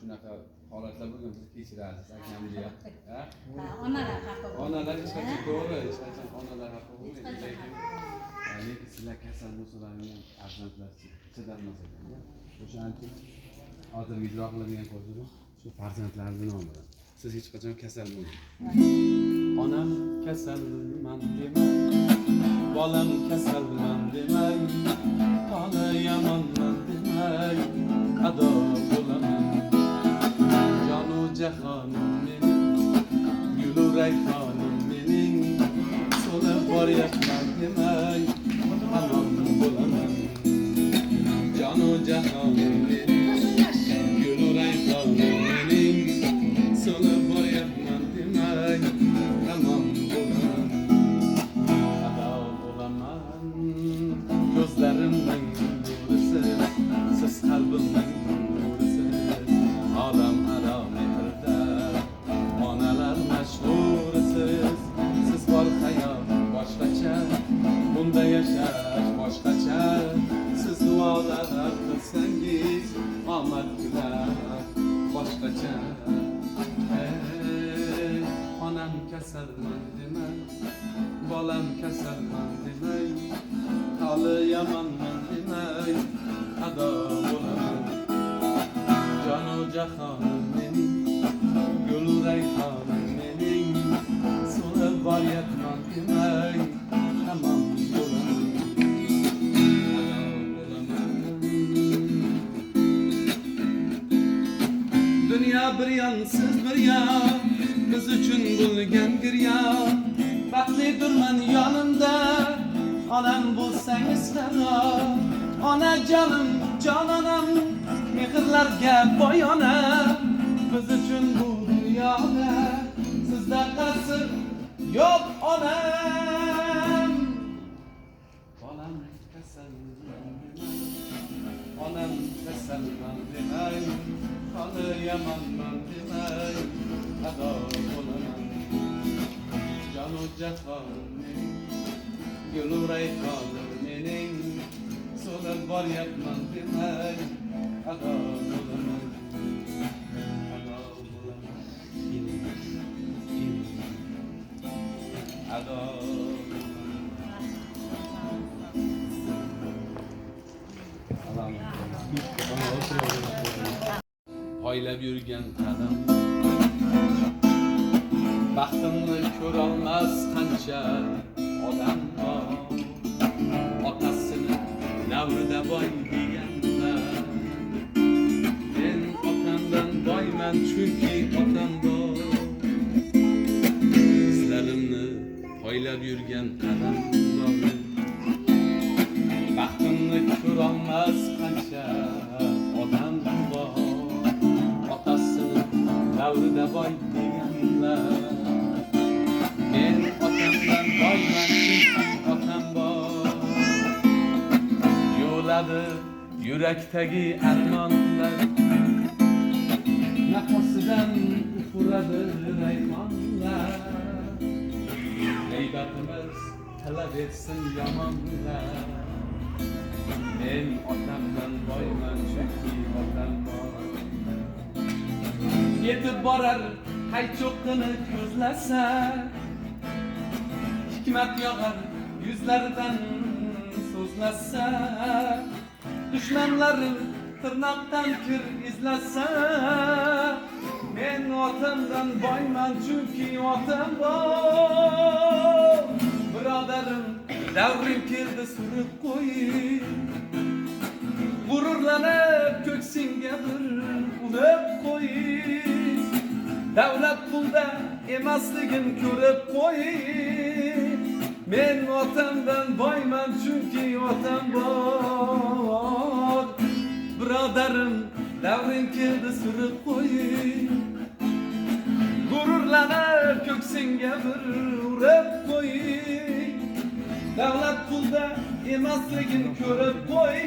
shunaqa holatlar bo'lgan, bizni kechirasiz akamga. Ha? Onalar xafa bo'ladi. Onalar hech qachon to'g'ri, hech qachon onalar xafa bo'lmaydi. Lekin sizlar kasal bo'lsalaringiz ham farzandlar chidolmas ekan. O'shaning uchun hozirgi ijro qiladigan ko'rsatuvim shu farzandlarning nomidan. Siz hech qachon kasal bo'lmang. Onam kasalman demang, bolam kasalman demang, ona yomonman demang, ado bo'laman. Jonu jahonim mening, gulu rayhonim mening, so'lib boryapman demang, anon bo'laman. Jonu jahonim mening, gulu rayhonim mening, so'lib boryapman demang, anon bo'laman. Ado bo'laman. Ko'zlarimning nurisiz, siz qalbimning nurisiz, olam aro mehrda onalar mashhurisiz. Siz bor hayot boshqacha, bunda yashash boshqacha. Siz duolar qilsangiz omad kular boshqacha. Onam kasalman demang, bolam kasalman demang, holi yomonman demang, ado bo'laman. Jonu jahonim mening, gul rayhonim mening, so'lib boryapman demang, tamom bo'laman. Ado bo'laman. Dunyo bir yon, siz bir yon, biz uchun bo'lgan giryon. Baxtlidirman yonimda, onam bo'lsangiz qaro. Ona jonim, jononam, mehrlarga boy onam. Biz uchun bu dunyoda sizda qasr yo'q onam. Bolam kasalman demang, onam kasalman demang, holi yomonman demang, ado bo'laman. Jonu jahonim mening, gulu rayhonim mening, so'lib boryapman demang, ado bo'laman. Ado bo'laman. Ado poylab yurgan qadam, baxtimni ko'rolmas qancha odam bor. Otasini davrida boy deganlar, men otamdan boyman chunki otam bor. Izlarimni poylab yurgan qadam bor, baxtimni ko'rolmas qancha odam bor. Otasini davrida boy deganlar, men otamdan boyman chunki otam bor. Yo'ladi yurakdagi armonlar, nafasidan ufuradi raymonlar. G'aybatimiz talab etsin yomonlar, men otamdan boyman chunki otam bor. Yetib borar haycho'qqini ko'zlasa, hikmat yog'ar yuzlaridan so'zlasa. Dushmanlarim tirnoqdan kir izlasa, men otamdan boyman chunki otam bor. Birodarim davrim keldi surib qo'y, g'ururlanib ko'ksingga bir urib qo'y. Davlat pulda emasligin ko'rib qo'y, men otamdan boyman chunki otam bor. Birodarim davring keldi surib qo'y, g'ururlanib ko'ksingga bir urib qo'y. Davlat pulda emasligin ko'rib qo'y,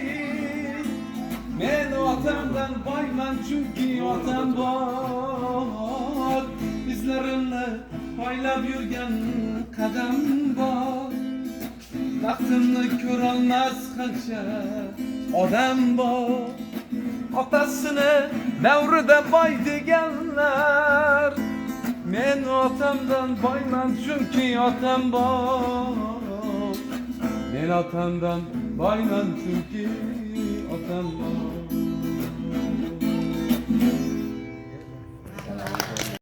men otamdan boyman chunki otam bor. Izlarimni poylab yurgan qadam bor, baxtimni ko'rolmas qancha odam bor. Atasını devrede bay degenler. Men atamdan baylan çünkü atam var. Men atamdan baylan çünkü atam var.